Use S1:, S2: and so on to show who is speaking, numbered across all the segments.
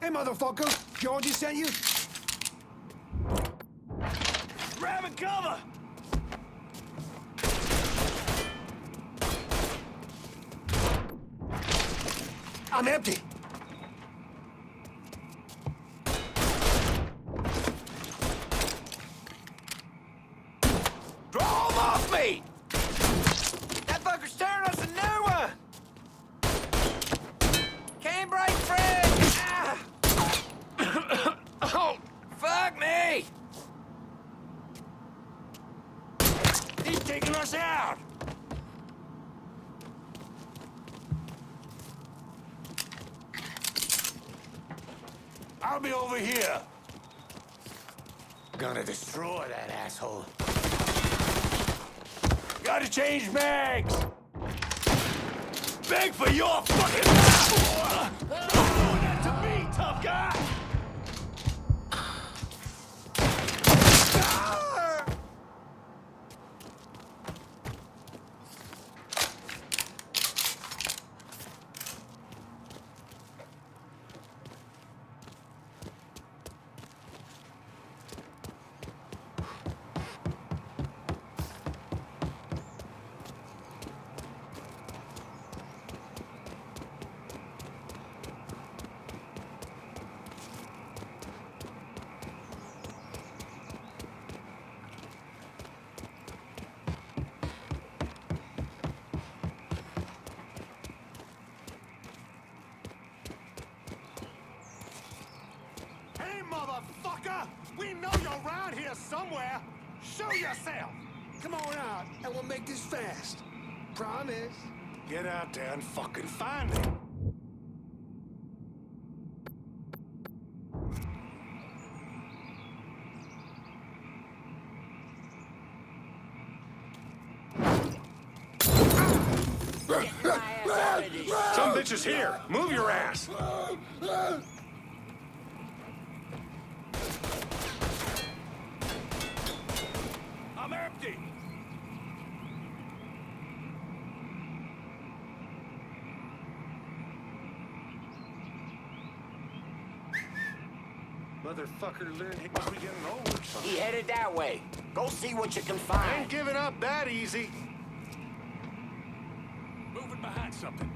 S1: Hey, motherfucker! Georgie sent you?
S2: Grab and cover!
S1: I'm empty.
S2: Draw him off me! That fucker's tearing us a new one! Can't break free! Ah. Oh, fuck me! He's taking us out! I'll be over here. Gonna destroy that asshole. Gotta change mags! Beg for your fucking mouth! Don't do that to me, tough guy!
S3: Motherfucker! We know you're around here somewhere! Show yourself!
S1: Come on out, and we'll make this fast. Promise.
S3: Get out there and fucking find me! Some bitch is here! Move your ass!
S2: I'm empty!
S3: Motherfucker learned he must be getting old or something.
S4: He headed that way. Go see what you can
S3: I
S4: find.
S3: ain't giving up that easy.
S2: Moving behind something.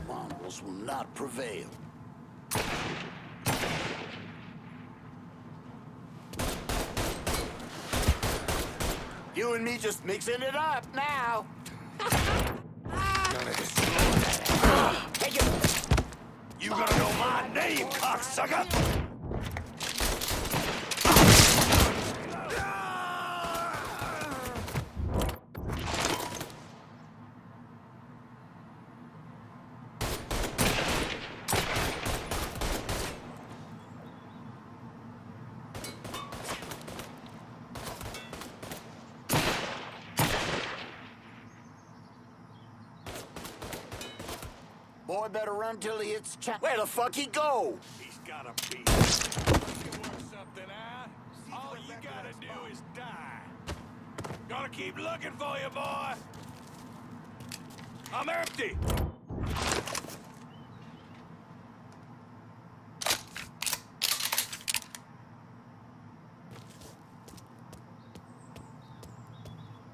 S4: Mongrels will not prevail. You and me just mixing it up now.
S2: Gonna destroy that.
S4: Take it.
S2: You gonna know my name, cocksucker!
S4: Boy better run till he hits Where the fuck he go?
S2: He's gotta be. You work something out? All you gotta do is die. Gonna keep looking for you, boy. I'm empty.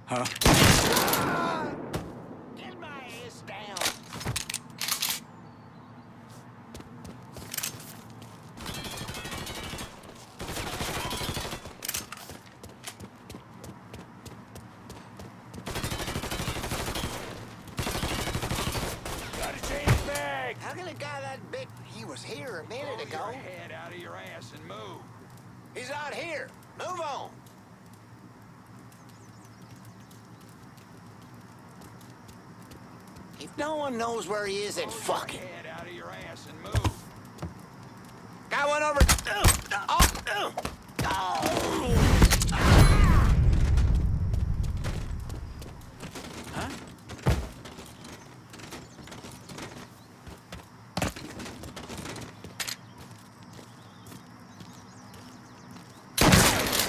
S2: Huh?
S4: Get my ass down.
S2: Gotta change bags.
S4: How can a guy that big... He was here a minute
S2: Pull
S4: ago.
S2: your head out of your ass and move.
S4: He's out here. Move on. If no one knows where he is, then fuck it.
S2: Head out of your ass and move.
S4: Got one over.
S2: Huh?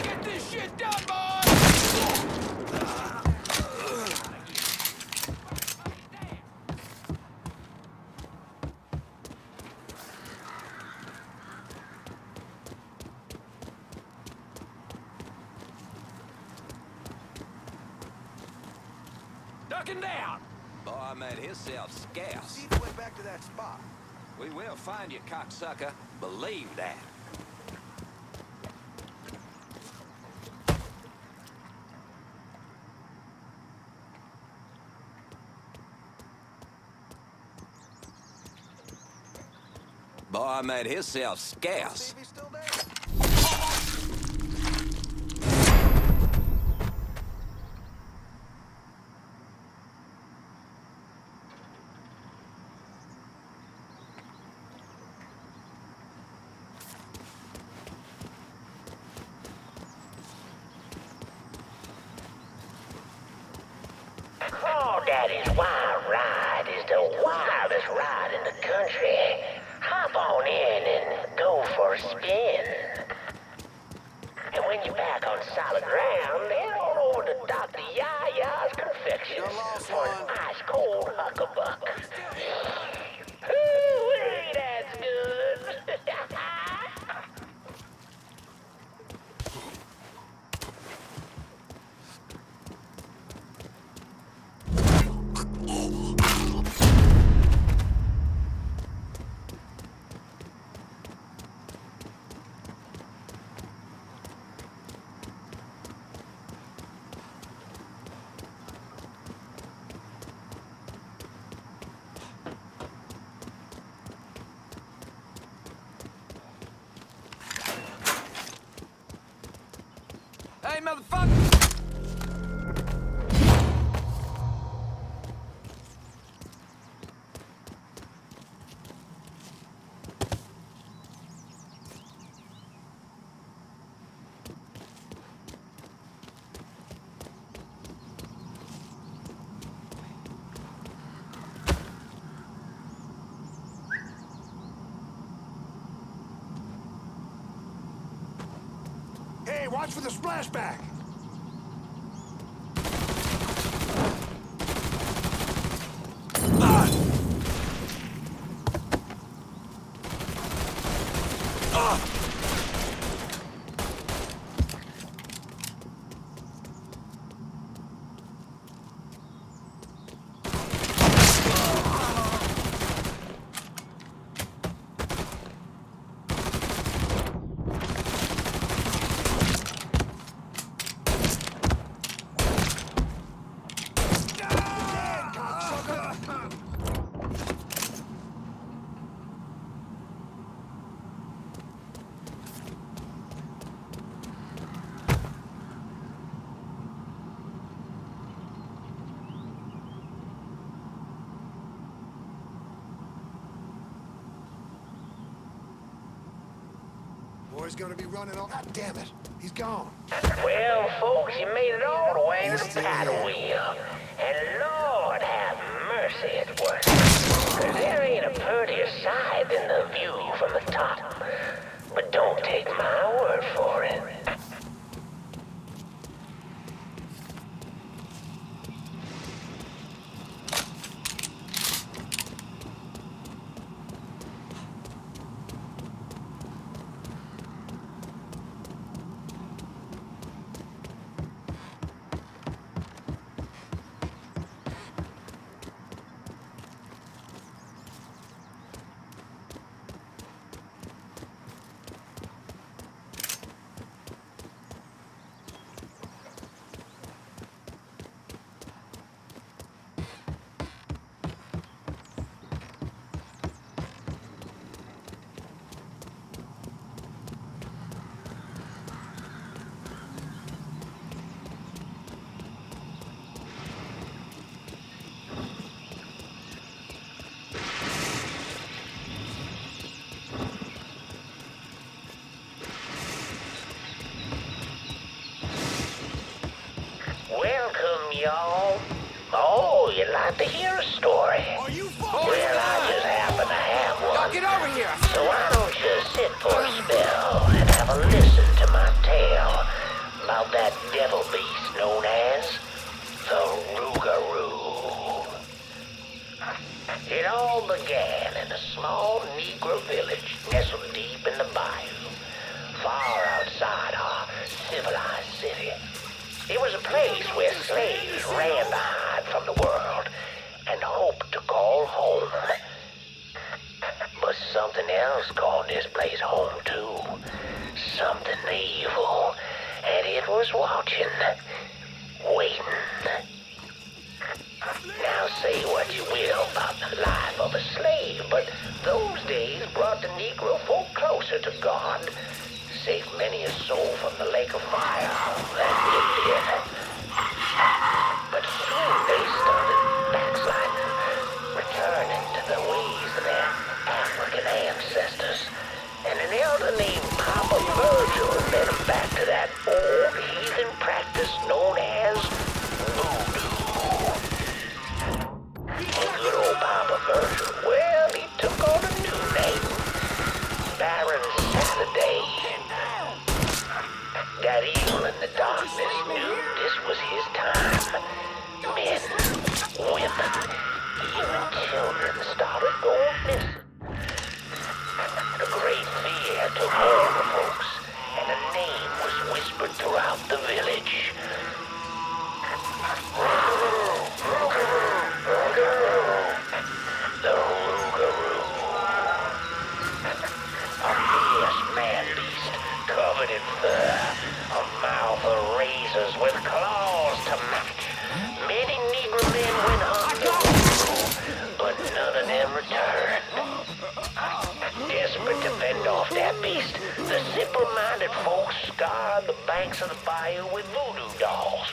S2: Get this shit done, boy! ducking down.
S5: Boy made himself scarce.
S1: See if he went back to that spot.
S5: We will find you, cocksucker. Believe that. Boy made himself
S1: See
S5: scarce.
S1: if he's still there.
S6: Crawdaddy's Wild Ride is the wildest ride in the country. Hop on in and go for a spin. And when you're back on solid ground, head on over to Dr. Yaya's Confections
S1: You're lost,
S6: for an
S1: son.
S6: ice-cold huckabuck. Ooh, that's good.
S5: Hey, motherfucker!
S1: Hey, watch for the splashback. Boy's gonna be running all. God damn it. He's gone.
S6: Well, folks, you made it all the way to the paddle wheel. And Lord have mercy, it was. 'Cause there ain't a prettier sight than the view from the top. But don't take my word for it. Welcome, y'all. Oh, you'd like to hear a story?
S1: Are you
S6: Well, I just happen to have one.
S5: Get over here!
S6: So why don't you sit for a spell and have a listen to my tale about that devil beast known as the Rougarou. It all began in a small Negro village nestled deep in the bayou, far outside our civilized city. It was a place where slaves ran to hide from the world and hoped to call home. But something else called this place home too. Something evil. And it was watching. Waiting. Now say what you will about the life of a slave, but those days brought the Negro folk closer to God. Saved many a soul from the lake of fire. That it did. But soon they started backsliding, returning to the ways of their African ancestors. And an elder named Papa Virgil led them back to that old heathen practice known as voodoo. And good old Papa Virgil, well, he took on a new name. Baron Saturday. That evil in the darkness knew this was his time. Men, women, even children started going missing. A great fear took hold of folks, and a name was whispered throughout the village. The Rougarou. A fierce man-beast covered in fur, a mouth of razors with claws to match. Many Negro men went hunting, but none of them returned. Desperate to fend off that beast, the simple-minded folks scoured the banks of the bayou with voodoo dolls.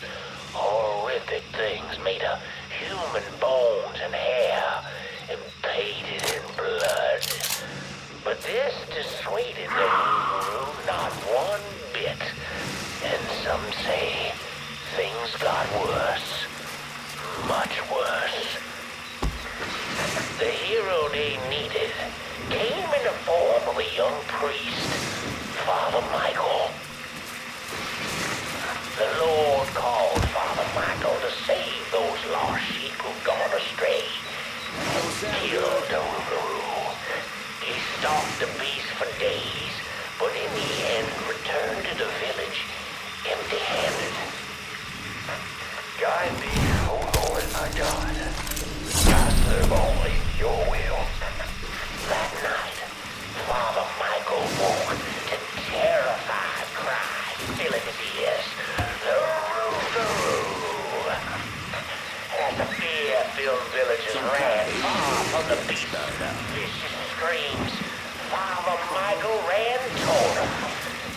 S6: Horrific things made of human bones and hair, and painted in blood. But this dissuaded the Rougarou not one bit. And some say things got worse. Much worse. The hero they needed came in the form of a young priest, Father Michael. The Lord called Father Michael to save those lost sheep who'd gone astray. Killed the Rougarou. He stalked the beast for days, but in the end returned to the village empty-handed. Guide me, O Lord my God. I serve only your will. That night, Father Michael woke to terrified cries filling his ears. The Rougarou. As the fear-filled villagers ran far from the beast's vicious screams, Father Michael ran toward him,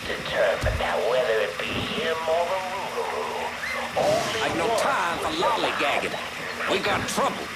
S6: determined that whether it be him or the Rougarou, only
S5: I've no time for lollygagging. We got trouble.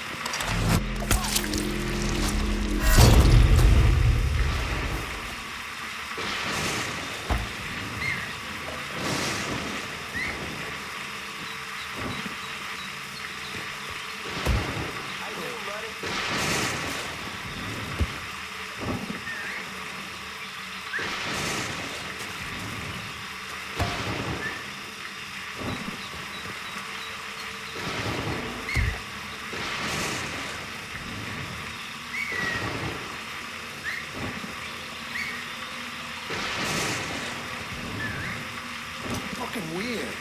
S1: Fucking weird.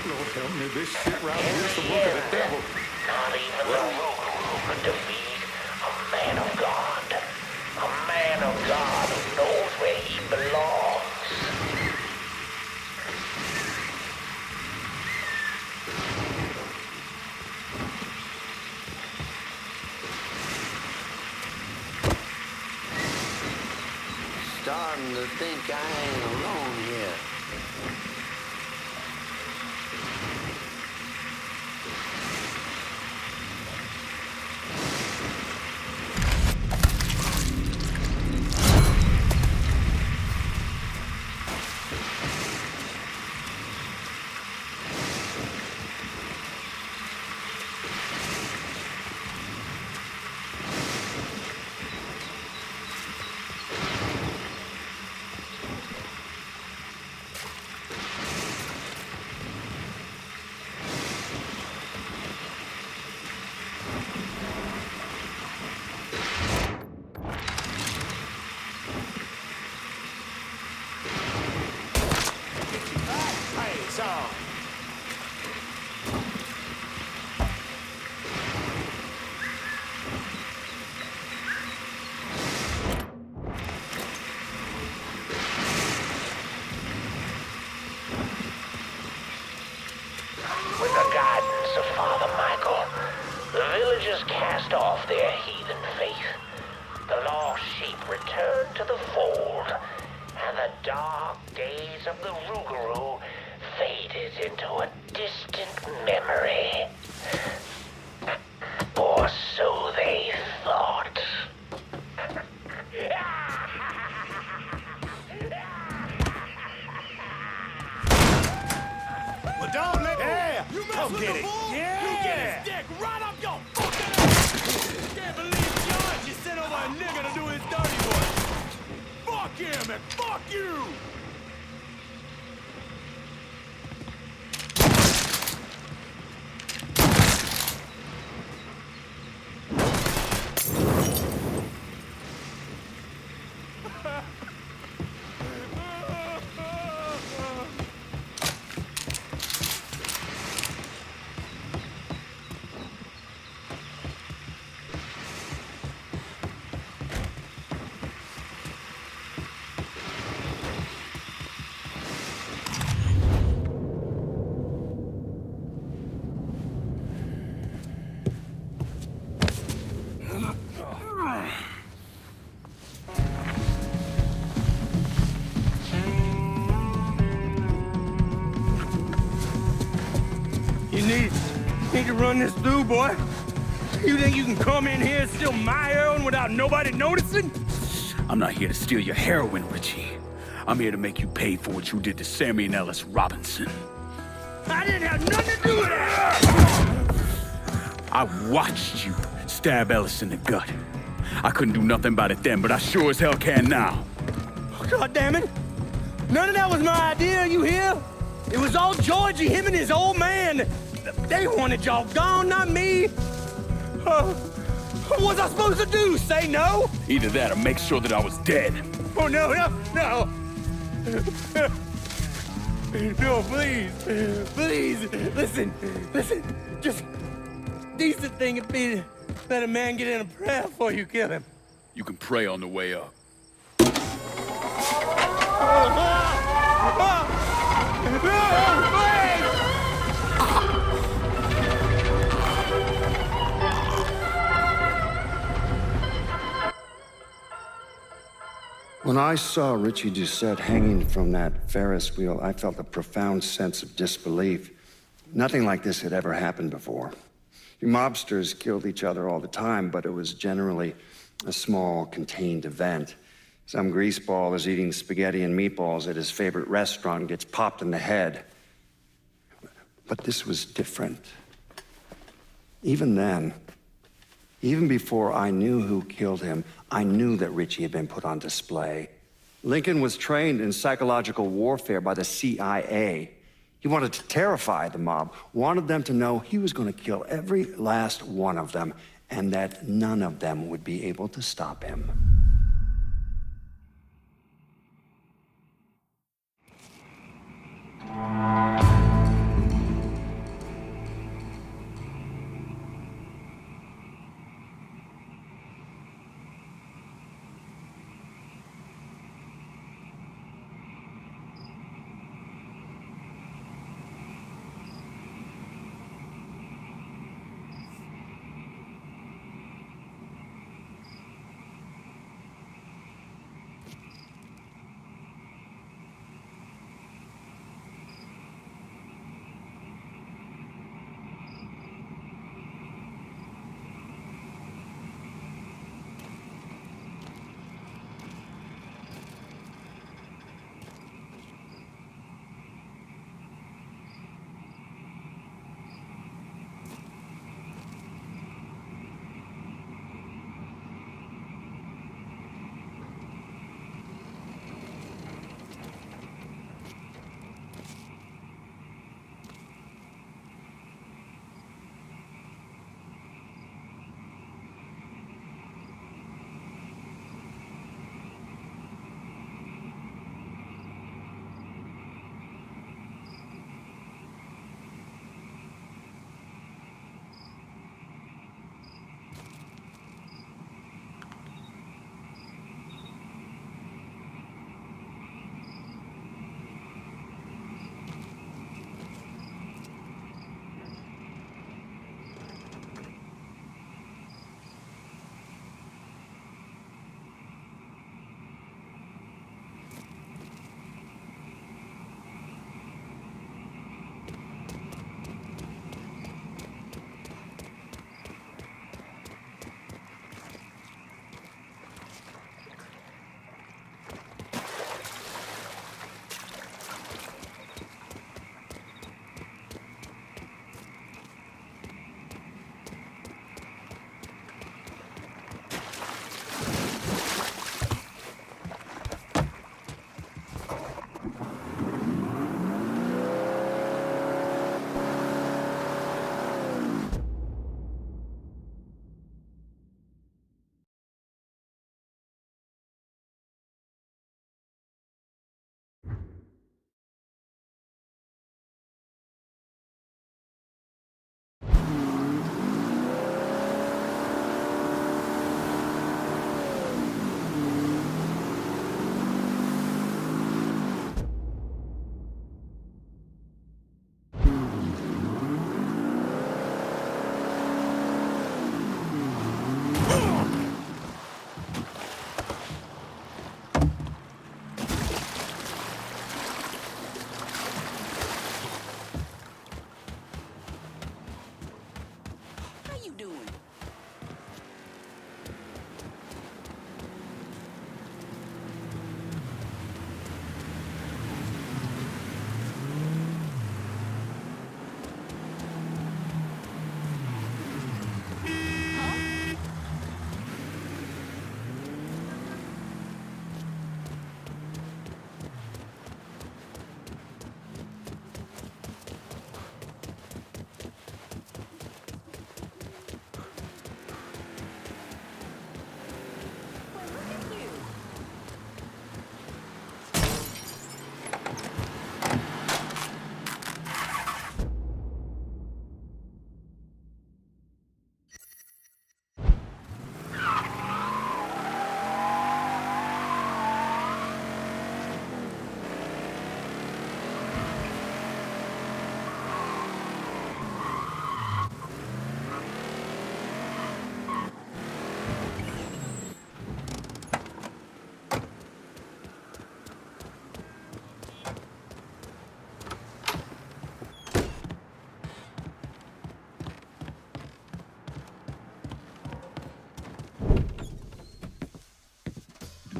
S3: Lord help me, this shit right here is the work of the devil.
S6: not even the Rougarou could defeat a man of God. A man of God who knows where he belongs.
S5: Starting to think I ain't alone here.
S6: cast off their heathen faith. The lost sheep returned to the fold, and the dark days of the Rougarou faded into a distant memory. Or so they thought.
S3: Well, don't let
S4: Yeah!
S3: You mess
S4: Come
S3: with
S4: get
S3: the
S4: it.
S3: bull,
S4: Yeah!
S3: you get his dick right up your fucking ass! Can't believe George just sent over a nigga to do his dirty work! Fuck him and fuck you!
S7: You need to run this through, boy. You think you can come in here and steal my heroin without nobody noticing?
S8: I'm not here to steal your heroin, Richie. I'm here to make you pay for what you did to Sammy and Ellis Robinson.
S7: I didn't have nothing to do with that!
S8: I watched you stab Ellis in the gut. I couldn't do nothing about it then, but I sure as hell can now.
S7: God damn it! None of that was my idea, you hear? It was all Georgie, him and his old man. They wanted y'all gone, not me. What was I supposed to do? Say no?
S8: Either that or make sure that I was dead.
S7: Oh, no. No, please. Please, listen. Just decent thing would be to let a man get in a prayer before you kill him.
S8: You can pray on the way up.
S9: When I saw Richie Doucette hanging from that Ferris wheel, I felt a profound sense of disbelief. Nothing like this had ever happened before. You mobsters killed each other all the time, but it was generally a small, contained event. Some greaseball is eating spaghetti and meatballs at his favorite restaurant and gets popped in the head. But this was different. Even then, even before I knew who killed him, I knew that Richie had been put on display. Lincoln was trained in psychological warfare by the CIA. He wanted to terrify the mob, wanted them to know he was going to kill every last one of them, and that none of them would be able to stop him.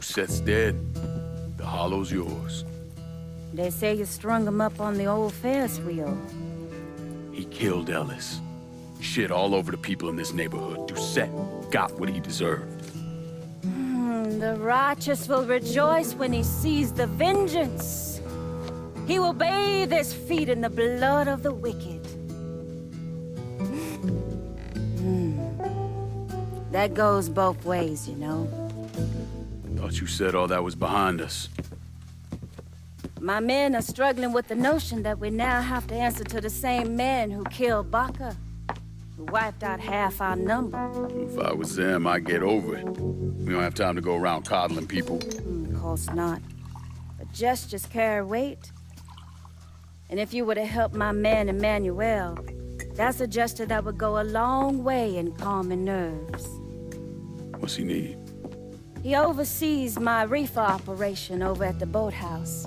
S8: Doucette's dead. The hollow's yours.
S10: They say you strung him up on the old Ferris wheel.
S8: He killed Ellis. Shit all over the people in this neighborhood. Doucette got what he deserved.
S10: The righteous will rejoice when he sees the vengeance. He will bathe his feet in the blood of the wicked. That goes both ways, you know.
S8: Thought you said all that was behind us.
S10: My men are struggling with the notion that we now have to answer to the same men who killed Baca, who wiped out half our number.
S8: If I was them, I'd get over it. We don't have time to go around coddling people.
S10: Of course not. But gestures carry weight. And if you were to help my man Emmanuel, that's a gesture that would go a long way in calming nerves.
S8: What's he need?
S10: He oversees my reefer operation over at the boathouse.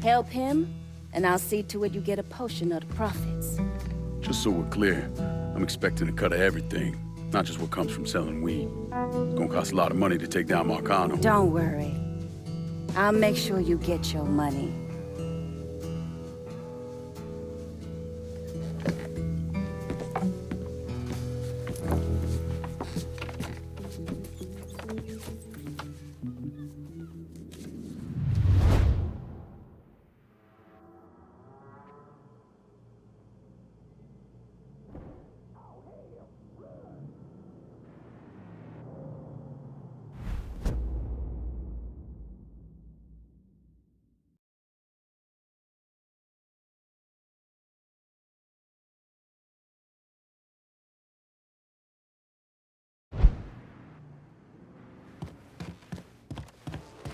S10: Help him, and I'll see to it you get a portion of the profits.
S8: Just so we're clear, I'm expecting a cut of everything, not just what comes from selling weed. It's gonna cost a lot of money to take down Marcano.
S10: Don't worry. I'll make sure you get your money.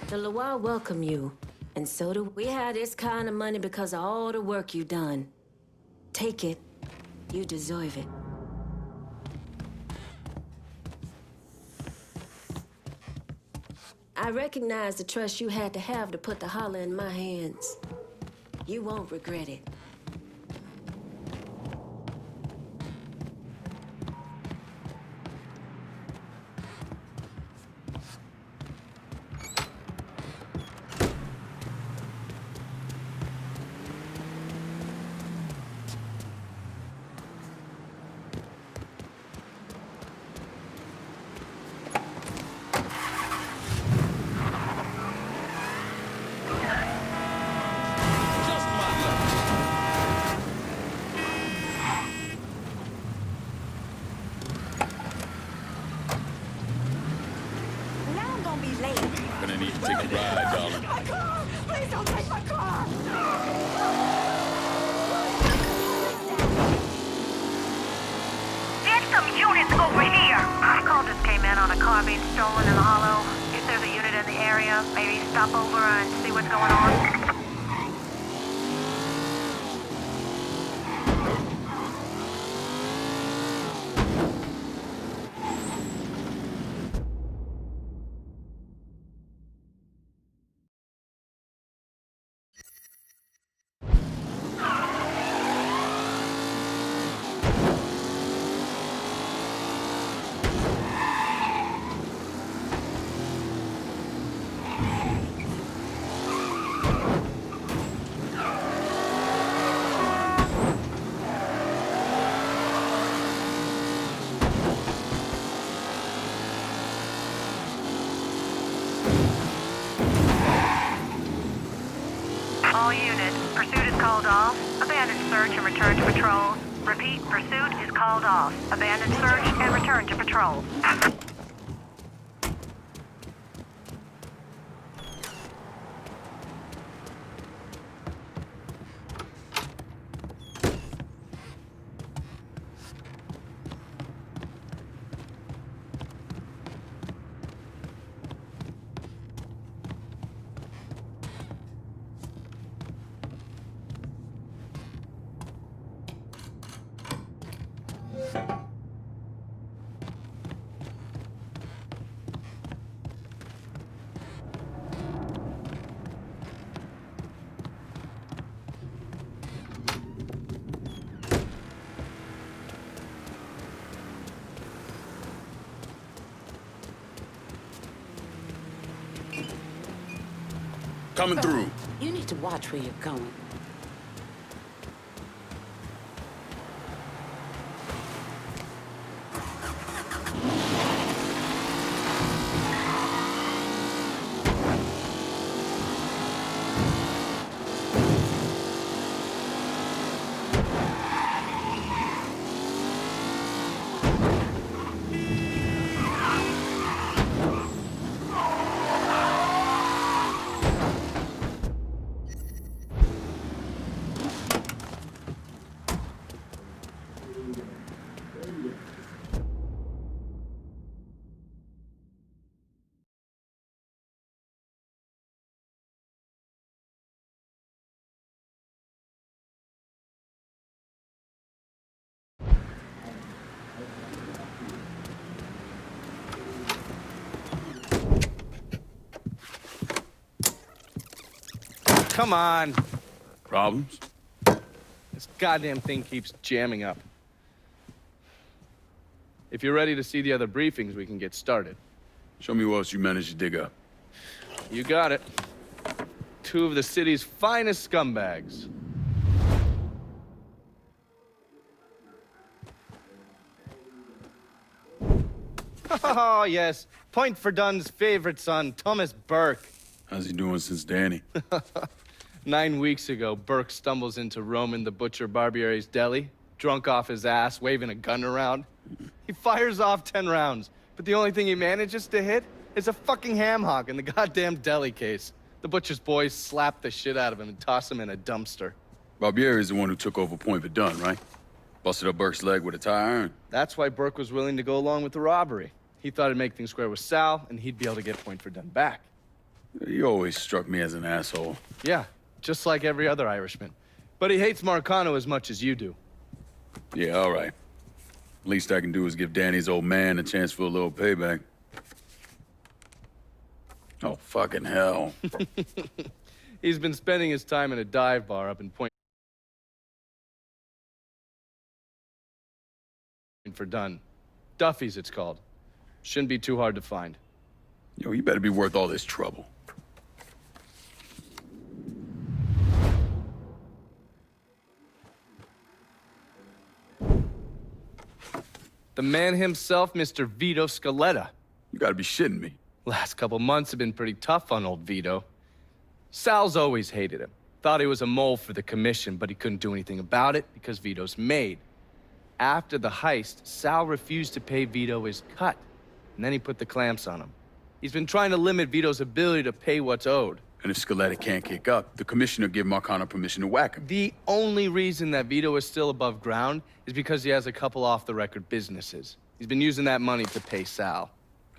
S11: The Loire welcome you, and so do we. Have this kind of money because of all the work you've done. Take it. You deserve it. I recognize the trust you had to have to put the holler in my hands. You won't regret it.
S8: Gonna need to take a ride, darling.
S12: My car! Please don't take my car!
S13: Get some units over here! A call just came in on a car being stolen in the hollow. If there's a unit in the area, maybe stop over and see what's going on. All units, pursuit is called off. Abandon search and return to patrol. Repeat, pursuit is called off. Abandon search and return to patrol.
S8: Coming through.
S11: You need to watch where you're going.
S14: Come on.
S8: Problems?
S14: This goddamn thing keeps jamming up. If you're ready to see the other briefings, we can get started.
S8: Show me what else you managed to dig up.
S14: You got it. 2 of the city's finest scumbags. Oh, yes. Point for Dunn's favorite son, Thomas Burke.
S8: How's he doing since Danny?
S14: 9 weeks ago, Burke stumbles into Roman the Butcher Barbiere's deli, drunk off his ass, waving a gun around. He fires off 10 rounds, but the only thing he manages to hit is a fucking ham hock in the goddamn deli case. The butcher's boys slap the shit out of him and toss him in a dumpster.
S8: Barbieri is the one who took over Point Verdun, right? Busted up Burke's leg with a tire iron.
S14: That's why Burke was willing to go along with the robbery. He thought it'd make things square with Sal, and he'd be able to get Point Verdun back.
S8: He always struck me as an asshole.
S14: Yeah, just like every other Irishman. But he hates Marcano as much as you do.
S8: Yeah, all right. Least I can do is give Danny's old man a chance for a little payback. Oh, fucking hell.
S14: He's been spending his time in a dive bar up in Point Verdun. Duffy's, it's called. Shouldn't be too hard to find.
S8: Yo, you better be worth all this trouble.
S14: The man himself, Mr. Vito Scaletta.
S8: You gotta be shitting me.
S14: Last couple months have been pretty tough on old Vito. Sal's always hated him. Thought he was a mole for the commission, but he couldn't do anything about it because Vito's made. After the heist, Sal refused to pay Vito his cut, and then he put the clamps on him. He's been trying to limit Vito's ability to pay what's owed.
S8: And if Scaletta can't kick up, the commissioner give Marcano permission to whack him.
S14: The only reason that Vito is still above ground is because he has a couple off-the-record businesses. He's been using that money to pay Sal.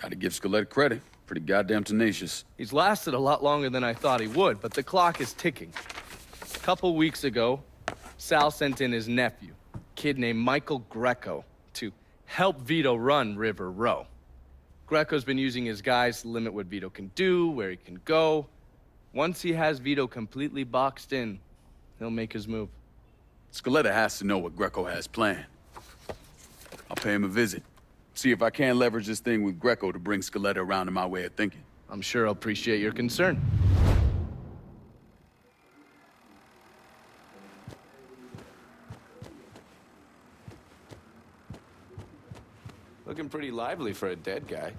S8: Gotta give Scaletta credit. Pretty goddamn tenacious.
S14: He's lasted a lot longer than I thought he would, but the clock is ticking. A couple weeks ago, Sal sent in his nephew, a kid named Michael Greco, to help Vito run River Row. Greco's been using his guys to limit what Vito can do, where he can go. Once he has Vito completely boxed in, he'll make his move.
S8: Scaletta has to know what Greco has planned. I'll pay him a visit. See if I can't leverage this thing with Greco to bring Scaletta around to my way of thinking.
S14: I'm sure he'll appreciate your concern.
S5: Looking pretty lively for a dead guy.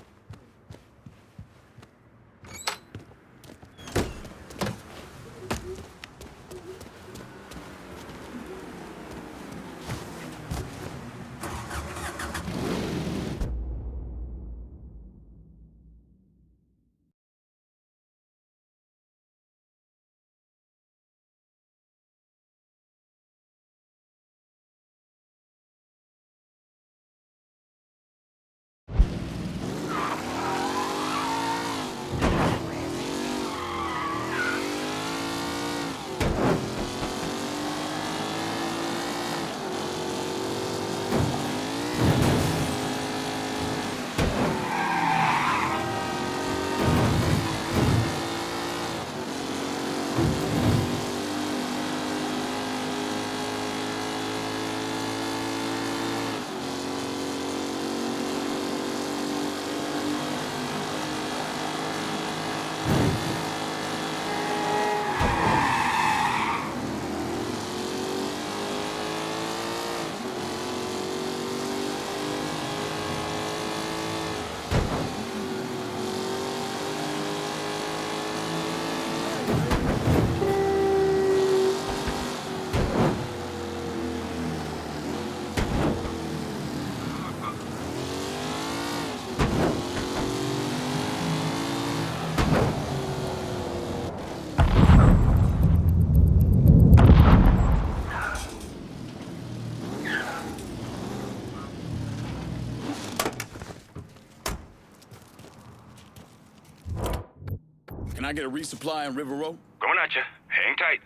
S8: I get a resupply in River Row?
S15: Coming at you. Hang tight.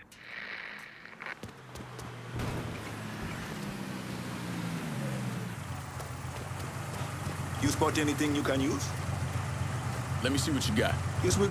S2: You spot anything you can use?
S8: Let me see what you got.
S2: Yes, we...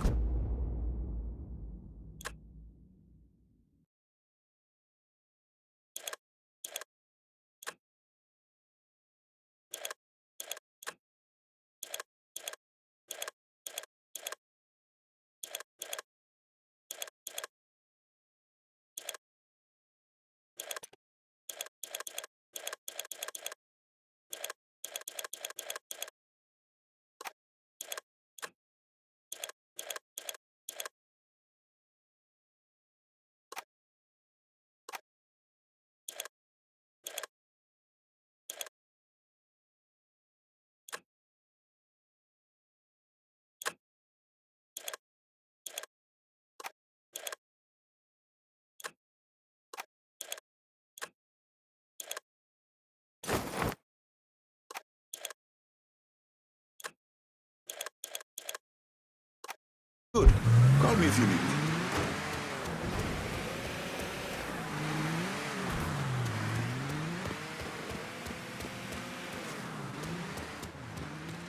S2: Good. Call me if you need me.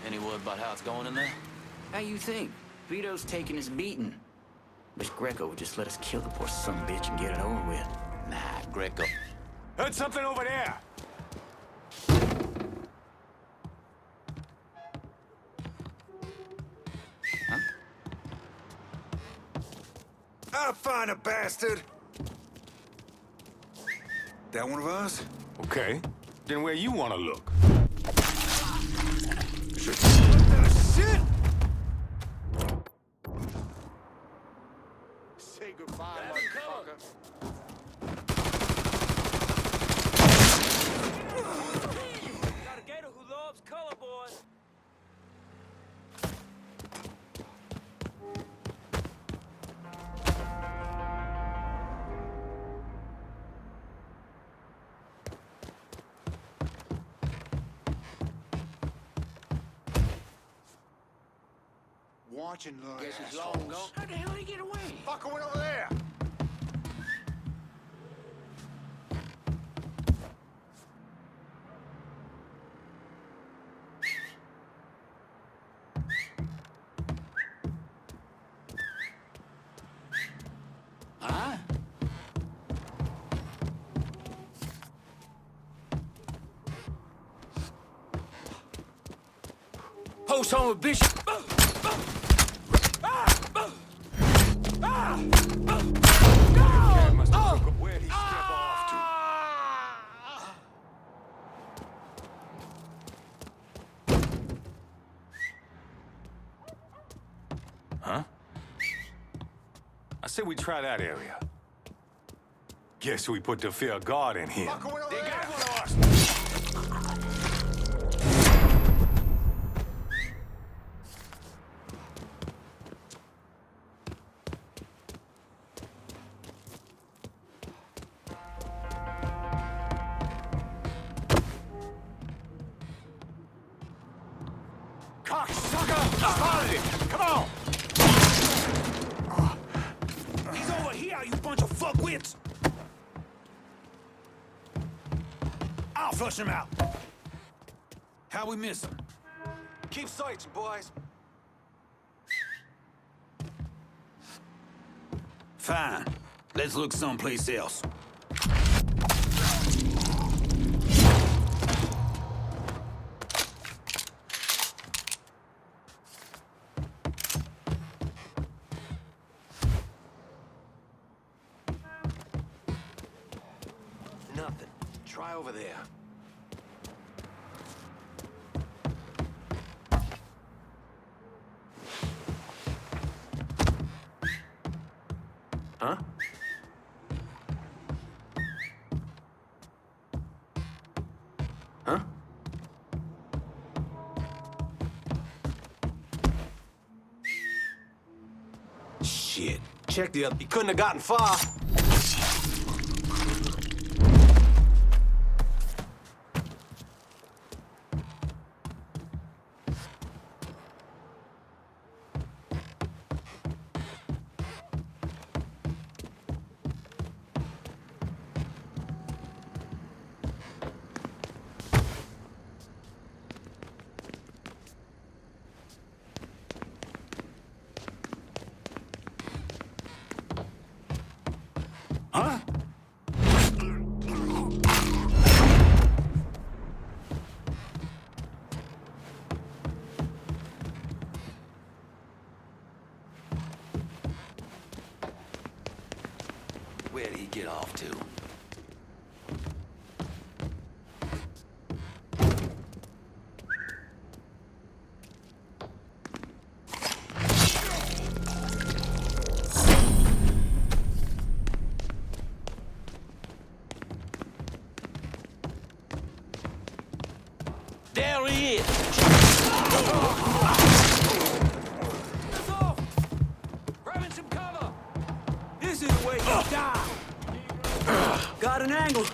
S5: Any word about how it's going in there?
S16: How you think? Vito's taking his beating. Wish Greco would just let us kill the poor sumbitch and get it over with.
S5: Nah, Greco.
S3: Heard something over there.
S2: I'll find a bastard. That one of us?
S3: Okay. Then where you want to look?
S2: What the shit?
S4: Say goodbye, motherfucker.
S3: Got a gator who loves color, boys.
S4: Watching little
S16: Guess it's
S4: assholes.
S16: long gone. How the hell did he get away?
S4: Fucker went over there.
S16: Huh? Post home a bitch.
S3: Where'd he step off to? Huh? I said we try that area. Guess we put the fear of God in him.
S4: Fucker went over
S3: They
S4: there.
S3: got one of us.
S2: Cocksucker! Spotted him! Come on!
S3: He's over here, you bunch of fuckwits! I'll flush him out. How we miss him?
S2: Keep searching, boys.
S3: Fine. Let's look someplace else.
S16: Nothing. Try over there. Huh? Huh?
S3: Shit.
S2: Check the other. He couldn't have gotten far.
S5: Where'd he get off to?
S3: There he is!
S5: Grabbing some cover!
S3: This is the way you die!
S16: Got an angle.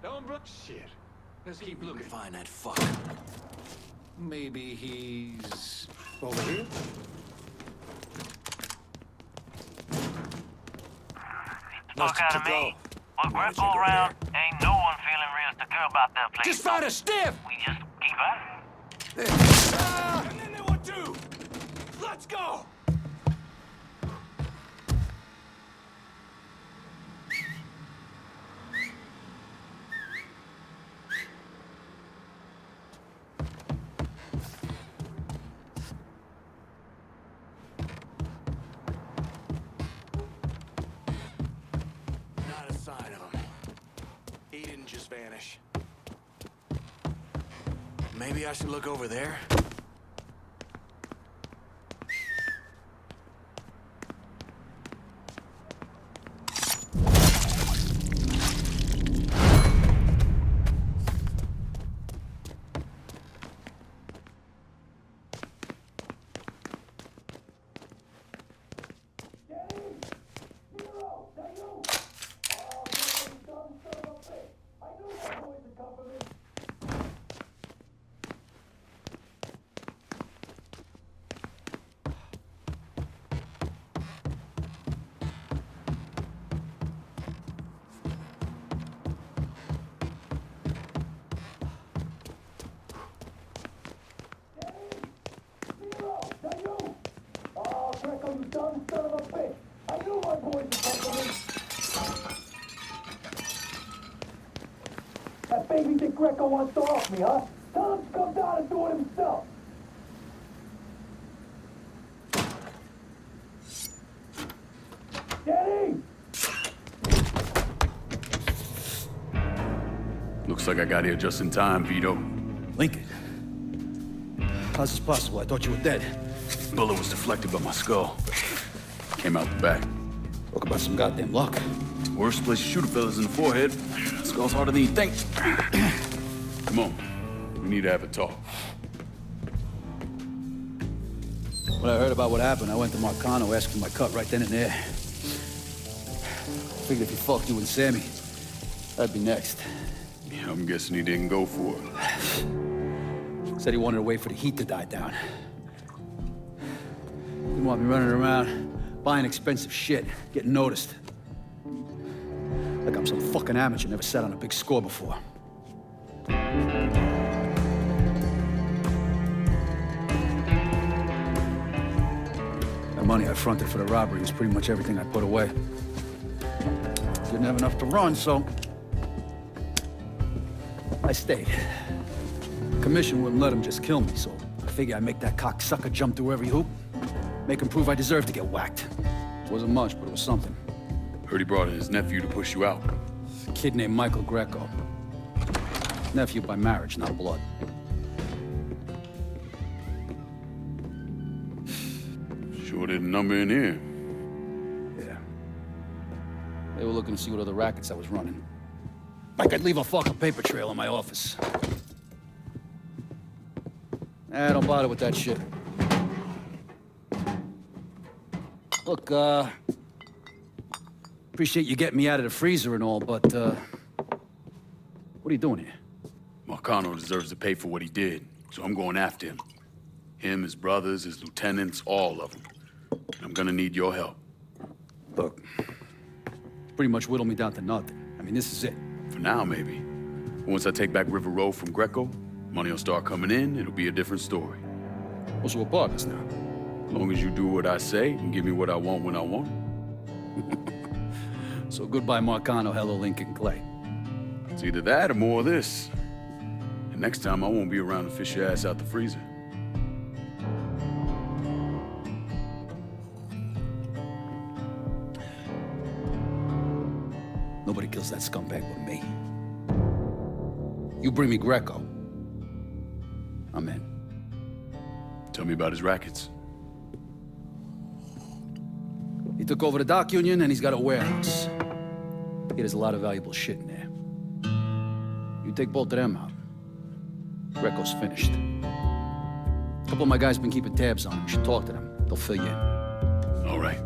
S5: Don't look. Shit. Let's keep looking. Find that fuck. Maybe he's over here.
S15: Fuck out of me. With Greco around, ain't no one feeling real secure about that place.
S5: Just find a stiff!
S15: We just keep at it.
S3: And then they want to! Let's go!
S4: Not a sign of him. He didn't just vanish. Maybe I should look over there.
S7: That baby Dick Greco wants to off me, huh? Tell him to come down and do it himself. Danny!
S8: Looks like I got here just in time, Vito.
S17: Lincoln. How's this possible? I thought you were dead.
S8: Bullet was deflected by my skull. Came out the back.
S17: Talk about some goddamn luck.
S8: Worst place to shoot a fella's in the forehead. Skull's harder than you think. Come on. We need to have a talk.
S17: When I heard about what happened, I went to Marcano asking my cut right then and there. Figured if he fucked you and Sammy, I'd be next.
S8: Yeah, I'm guessing he didn't go for it.
S17: Said he wanted to wait for the heat to die down. Didn't want me running around, buying expensive shit, getting noticed. Like I'm some fucking amateur, never sat on a big score before. The money I fronted for the robbery was pretty much everything I put away. Didn't have enough to run, so I stayed. Commission wouldn't let him just kill me, so I figured I'd make that cocksucker jump through every hoop. Make him prove I deserve to get whacked. Wasn't much, but it was something.
S8: Heard he brought in his nephew to push you out.
S17: A kid named Michael Greco. Nephew by marriage, not blood.
S8: Sure didn't number in here.
S17: Yeah. They were looking to see what other rackets I was running. Like I'd leave a fucking paper trail in my office. Don't bother with that shit. Look, appreciate you getting me out of the freezer and all, but, what are you doing here?
S8: Marcano deserves to pay for what he did, so I'm going after him. Him, his brothers, his lieutenants, all of them. I'm gonna need your help.
S17: Look, pretty much whittled me down to nothing. I mean, this is it.
S8: For now, maybe. Once I take back River Road from Greco, Money will start coming in, it'll be a different story.
S17: Oh, so we're partners now.
S8: As long as you do what I say and give me what I want when I want it.
S17: So goodbye Marcano, hello Lincoln Clay.
S8: It's either that or more of this. And next time I won't be around to fish your ass out the freezer.
S17: Nobody kills that scumbag but me. You bring me Greco, I'm in.
S8: Tell me about his rackets.
S17: He took over the dock union and he's got a warehouse. There's a lot of valuable shit in there. You take both of them out, Greco's finished. A couple of my guys been keeping tabs on him. You should talk to them. They'll fill you in.
S8: All right.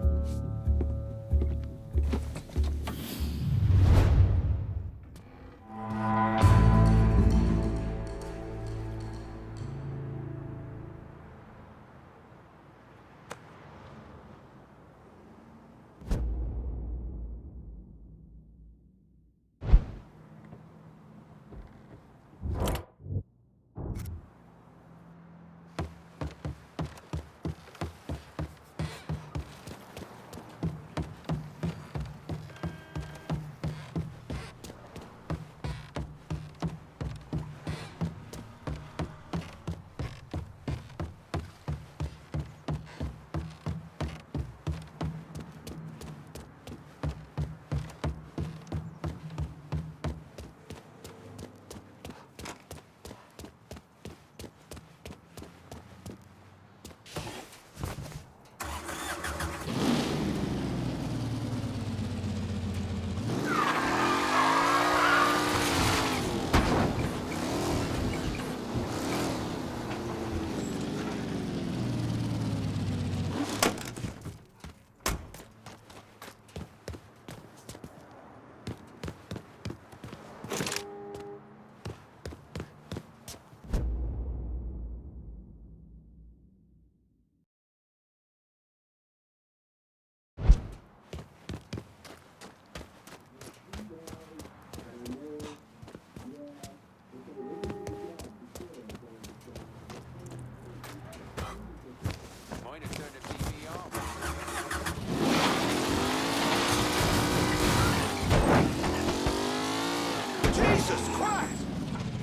S1: Jesus Christ!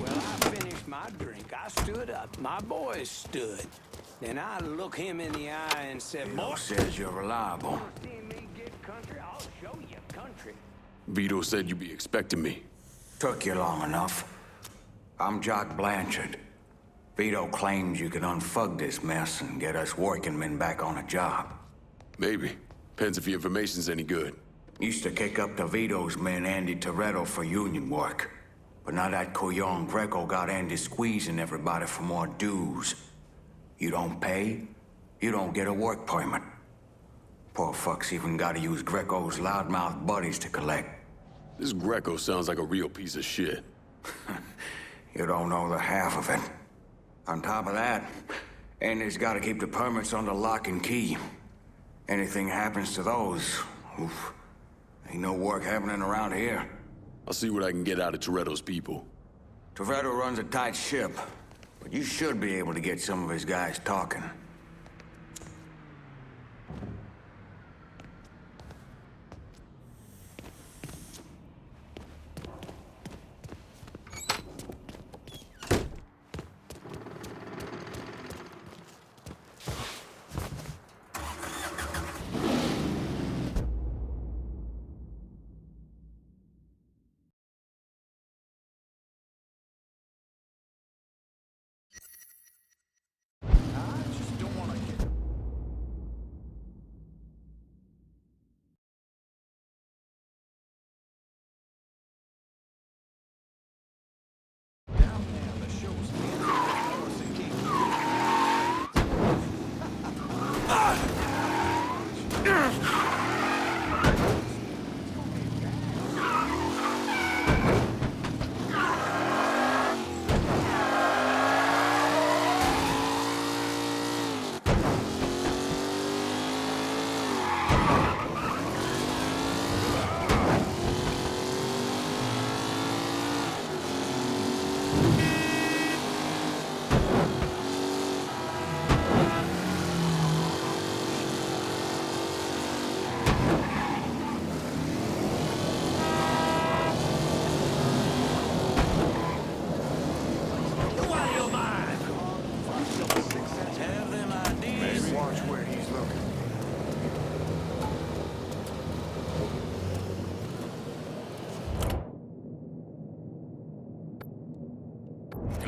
S1: Well, I finished my drink. I stood up. My boys stood. Then I looked him in the eye and said,
S4: Vito
S1: "Boy,
S4: says you're reliable.
S1: see me get country? I'll show you country."
S8: Vito said you'd be expecting me.
S4: Took you long enough. I'm Jock Blanchard. Vito claims you can unfug this mess and get us working men back on a job.
S8: Maybe. Depends if the information's any good.
S4: Used to kick up to Vito's men Andy Toretto for union work. But now that Couillon Greco got Andy squeezing everybody for more dues. You don't pay, you don't get a work permit. Poor fuck's even gotta use Greco's loudmouth buddies to collect.
S8: This Greco sounds like a real piece of shit.
S4: You don't know the half of it. On top of that, Andy's gotta keep the permits under lock and key. Anything happens to those, oof, ain't no work happening around here.
S8: I'll see what I can get out of Toretto's people.
S4: Toretto runs a tight ship, but you should be able to get some of his guys talking.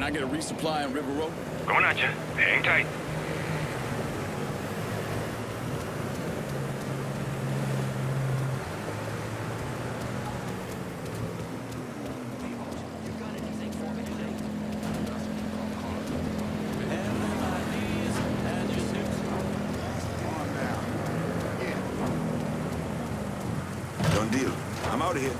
S8: I get a resupply in River Road?
S15: Going at you. Hang tight.
S2: Done deal. I'm out of here.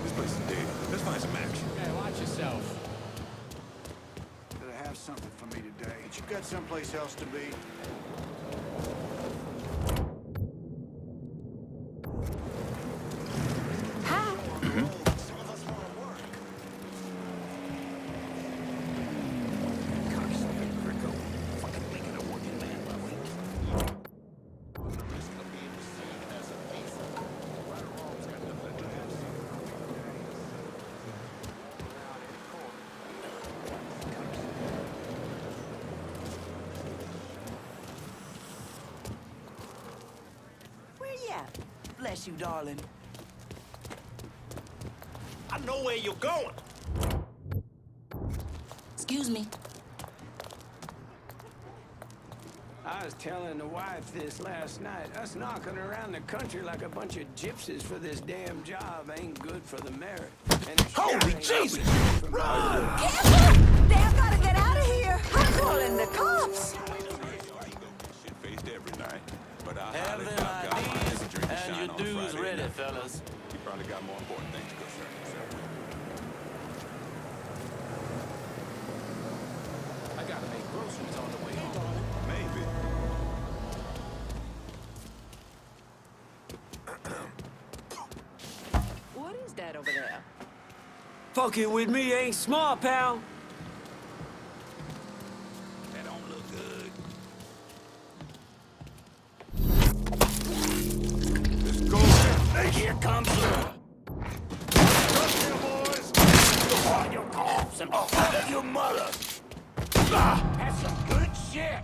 S2: This place is dead. Let's find some action.
S3: Hey, watch yourself.
S18: Better have something for me today. But you got someplace else to be?
S16: Bless you, darling.
S3: I know where you're going.
S16: Excuse me.
S1: I was telling the wife this last night. Us knocking around the country like a bunch of gypsies for this damn job ain't good for the merit. And
S3: Holy Jesus! Run!
S12: Careful! They've got to get out of here. I'm calling the cops.
S2: Shit-faced every night. But I
S3: Have them IDs and your dues ready, fellas.
S2: You probably got more important things to concern yourself with.
S3: I gotta make groceries on the way home.
S2: Maybe.
S11: What is that over there?
S16: Fucking with me ain't smart, pal.
S2: That don't look good. Let's go. Hey, here comes the... Trust you, boys. Go on your coughs and fuck your mother. That's some good shit.